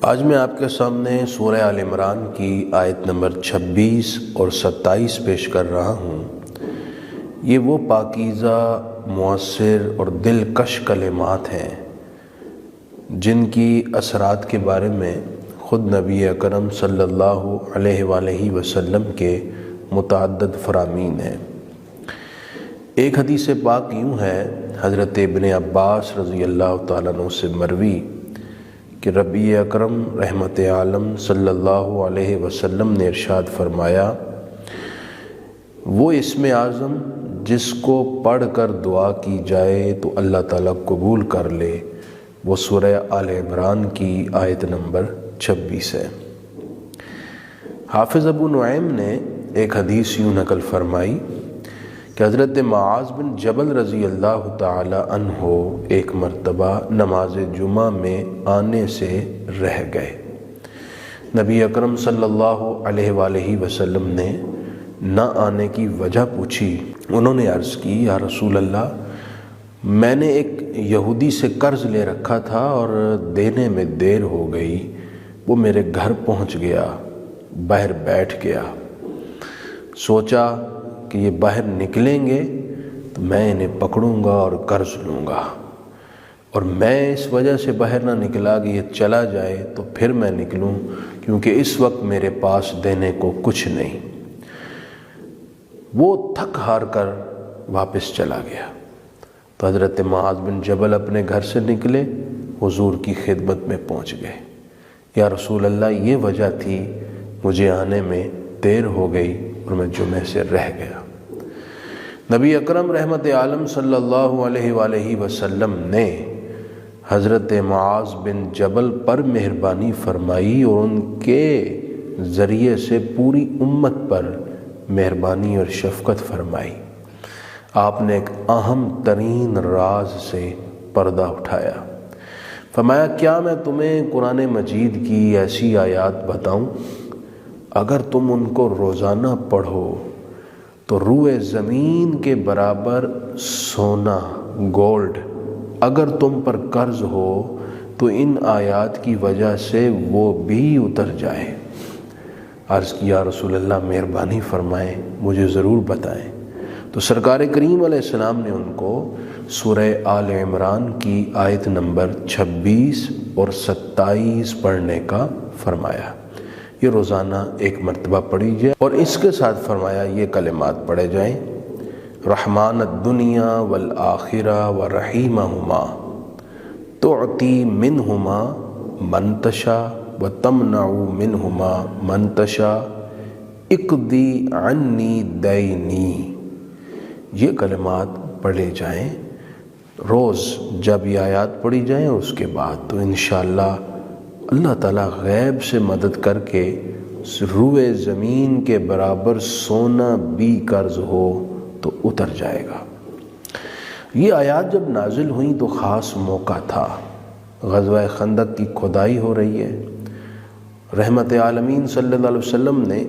آج میں آپ کے سامنے سورہ آل عمران کی آیت نمبر 26 اور 27 پیش کر رہا ہوں۔ یہ وہ پاکیزہ، مؤثر اور دلکش کلمات ہیں جن کی اثرات کے بارے میں خود نبی اکرم صلی اللہ علیہ وآلہ وسلم کے متعدد فرامین ہیں۔ ایک حدیث پاک یوں ہے، حضرت ابن عباس رضی اللہ تعالیٰ عنہ سے مروی کہ ربی اکرم رحمت عالم صلی اللہ علیہ وسلم نے ارشاد فرمایا، وہ اسم اعظم جس کو پڑھ کر دعا کی جائے تو اللہ تعالیٰ قبول کر لے، وہ سورہ آل عمران کی آیت نمبر 26 ہے۔ حافظ ابو نعیم نے ایک حدیث یوں نقل فرمائی کہ حضرت معاذ بن جبل رضی اللہ تعالی عنہ ایک مرتبہ نماز جمعہ میں آنے سے رہ گئے۔ نبی اکرم صلی اللہ علیہ وآلہ وسلم نے نہ آنے کی وجہ پوچھی۔ انہوں نے عرض کی، یا رسول اللہ، میں نے ایک یہودی سے قرض لے رکھا تھا اور دینے میں دیر ہو گئی، وہ میرے گھر پہنچ گیا، باہر بیٹھ گیا، سوچا کہ یہ باہر نکلیں گے تو میں انہیں پکڑوں گا اور قرض لوں گا، اور میں اس وجہ سے باہر نہ نکلا کہ یہ چلا جائے تو پھر میں نکلوں، کیونکہ اس وقت میرے پاس دینے کو کچھ نہیں۔ وہ تھک ہار کر واپس چلا گیا تو حضرت معاذ بن جبل اپنے گھر سے نکلے، حضور کی خدمت میں پہنچ گئے۔ یا رسول اللہ، یہ وجہ تھی، مجھے آنے میں دیر ہو گئی اور میں جمعے سے رہ گیا۔ نبی اکرم رحمت عالم صلی اللہ علیہ وآلہ وسلم نے حضرت معاذ بن جبل پر مہربانی فرمائی اور ان کے ذریعے سے پوری امت پر مہربانی اور شفقت فرمائی۔ آپ نے ایک اہم ترین راز سے پردہ اٹھایا۔ فرمایا، کیا میں تمہیں قرآن مجید کی ایسی آیات بتاؤں، اگر تم ان کو روزانہ پڑھو تو روئے زمین کے برابر سونا، گولڈ اگر تم پر قرض ہو تو ان آیات کی وجہ سے وہ بھی اتر جائے۔ عرض کیا، رسول اللہ مہربانی فرمائیں، مجھے ضرور بتائیں۔ تو سرکار کریم علیہ السلام نے ان کو سورہ آل عمران کی آیت نمبر 26 اور 27 پڑھنے کا فرمایا۔ یہ روزانہ ایک مرتبہ پڑھی جائے، اور اس کے ساتھ فرمایا یہ کلمات پڑھے جائیں، رحمان الدنیا والآخرہ ورحیمہما تعطی منہما من تشاء وتمنع منہما من تشاء اقضی عنی دینی۔ یہ کلمات پڑھے جائیں روز، جب یہ آیات پڑھی جائیں اس کے بعد، تو انشاءاللہ اللہ تعالیٰ غیب سے مدد کر کے روئے زمین کے برابر سونا بھی قرض ہو تو اتر جائے گا۔ یہ آیات جب نازل ہوئیں تو خاص موقع تھا، غزوہ خندق کی کھدائی ہو رہی ہے۔ رحمت عالمین صلی اللہ علیہ وسلم نے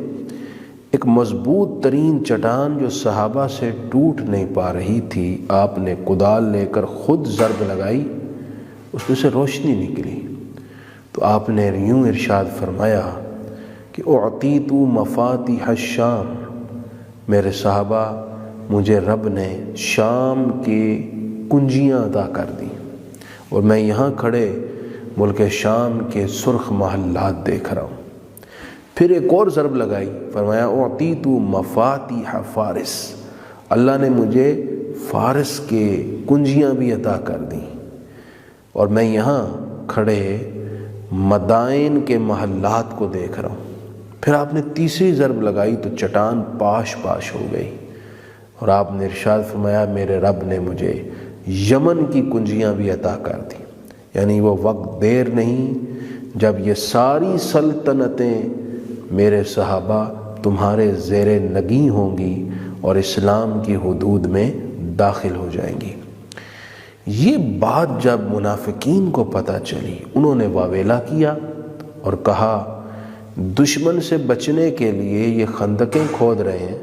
ایک مضبوط ترین چٹان جو صحابہ سے ٹوٹ نہیں پا رہی تھی، آپ نے کدال لے کر خود ضرب لگائی، اس میں سے روشنی نکلی، تو آپ نے یوں ارشاد فرمایا کہ اعطیت مفاتیح الشام، میرے صحابہ، مجھے رب نے شام کی کنجیاں عطا کر دیں، اور میں یہاں کھڑے ملک شام کے سرخ محلات دیکھ رہا ہوں۔ پھر ایک اور ضرب لگائی، فرمایا اعطیت مفاتیح فارس، اللہ نے مجھے فارس کے کنجیاں بھی عطا کر دیں، اور میں یہاں کھڑے مدائن کے محلات کو دیکھ رہا ہوں۔ پھر آپ نے تیسری ضرب لگائی تو چٹان پاش پاش ہو گئی، اور آپ نے ارشاد فرمایا، میرے رب نے مجھے یمن کی کنجیاں بھی عطا کر دی۔ یعنی وہ وقت دیر نہیں جب یہ ساری سلطنتیں میرے صحابہ تمہارے زیر نگیں ہوں گی اور اسلام کی حدود میں داخل ہو جائیں گی۔ یہ بات جب منافقین کو پتہ چلی، انہوں نے واویلا کیا اور کہا، دشمن سے بچنے کے لیے یہ خندقیں کھود رہے ہیں،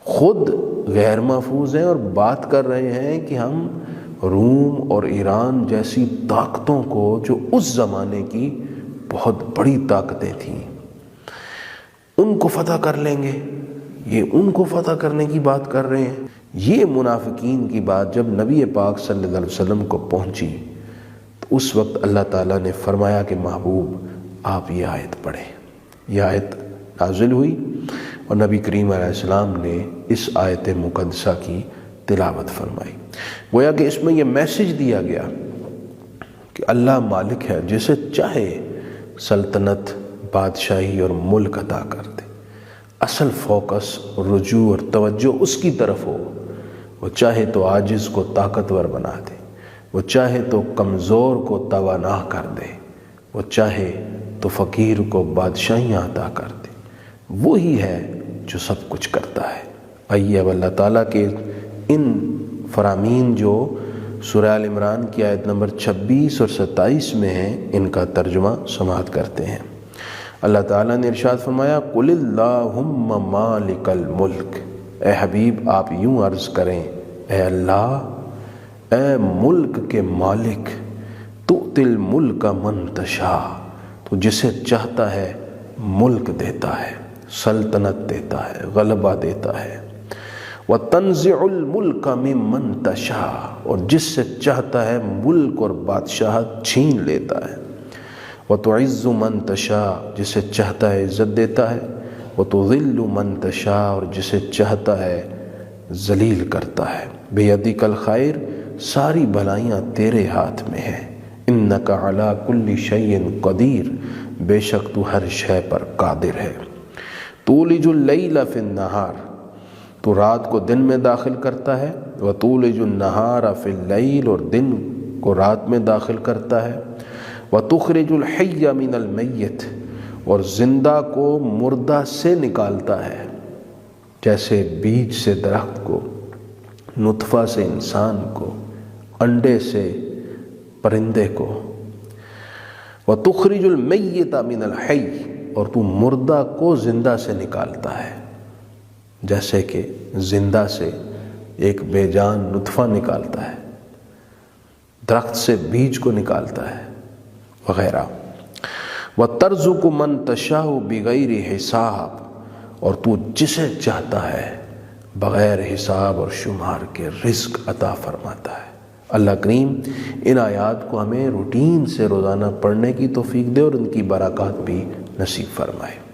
خود غیر محفوظ ہیں، اور بات کر رہے ہیں کہ ہم روم اور ایران جیسی طاقتوں کو جو اس زمانے کی بہت بڑی طاقتیں تھیں، ان کو فتح کر لیں گے، یہ ان کو فتح کرنے کی بات کر رہے ہیں۔ یہ منافقین کی بات جب نبی پاک صلی اللہ علیہ وسلم کو پہنچی تو اس وقت اللہ تعالیٰ نے فرمایا کہ محبوب آپ یہ آیت پڑھیں۔ یہ آیت نازل ہوئی اور نبی کریم علیہ السلام نے اس آیت مقدسہ کی تلاوت فرمائی۔ گویا کہ اس میں یہ میسج دیا گیا کہ اللہ مالک ہے، جسے چاہے سلطنت، بادشاہی اور ملک عطا کر دے۔ اصل فوکس، رجوع اور توجہ اس کی طرف ہو۔ وہ چاہے تو عاجز کو طاقتور بنا دے، وہ چاہے تو کمزور کو توانا کر دے، وہ چاہے تو فقیر کو بادشاہیاں عطا کر دے۔ وہی ہے جو سب کچھ کرتا ہے۔ آئیے اب اللہ تعالیٰ کے ان فرامین جو سورہ آل عمران کی آیت نمبر 26 اور 27 میں ہیں، ان کا ترجمہ سماعت کرتے ہیں۔ اللہ تعالیٰ نے ارشاد فرمایا قُلِ اللہم مالک الملک، اے حبیب آپ یوں عرض کریں، اے اللہ، اے ملک کے مالک، تؤتی الملک من تشاء، تو جسے چاہتا ہے ملک دیتا ہے، سلطنت دیتا ہے، غلبہ دیتا ہے۔ وَتَنزِعُ الْمُلْكَ مِمَّن تَشَاءُ، اور جس سے چاہتا ہے ملک اور بادشاہت چھین لیتا ہے۔ وَتُعِزُّ مَن تَشَاءُ، جسے چاہتا ہے عزت دیتا ہے۔ وَتُذِلُّ مَن تَشَاءُ، اور جسے چاہتا ہے ذلیل کرتا ہے۔ بِیَدِکَ الْخَیْرُ، ساری بھلائیاں تیرے ہاتھ میں ہیں۔ اِنَّکَ عَلیٰ کُلِّ شَیْءٍ قدیر، بے شک تو ہر شے پر قادر ہے۔ تُولِجُ اللَّیْلَ فِی النَّہَارِ، تو رات کو دن میں داخل کرتا ہے۔ وَتُولِجُ النَّہَارَ فِی اللَّیْلِ، اور دن کو رات میں داخل کرتا ہے۔ وَتُخْرِجُ الْحَیَّ مِنَ الْمَیِّتِ، اور زندہ کو مردہ سے نکالتا ہے، جیسے بیج سے درخت کو، نطفہ سے انسان کو، انڈے سے پرندے کو۔ وَتُخْرِجُ الْمَیِّتَ مِنَ الْحَیِّ، اور تو مردہ کو زندہ سے نکالتا ہے، جیسے کہ زندہ سے ایک بے جان نطفہ نکالتا ہے، درخت سے بیج کو نکالتا ہے، وغیرہ۔ وَتَرْزُقُ مَن تَشَاءُ بِغَیْرِ حِسَابٍ، اور تو جسے چاہتا ہے بغیر حساب اور شمار کے رزق عطا فرماتا ہے۔ اللہ کریم ان آیات کو ہمیں روٹین سے روزانہ پڑھنے کی توفیق دے اور ان کی برکات بھی نصیب فرمائے۔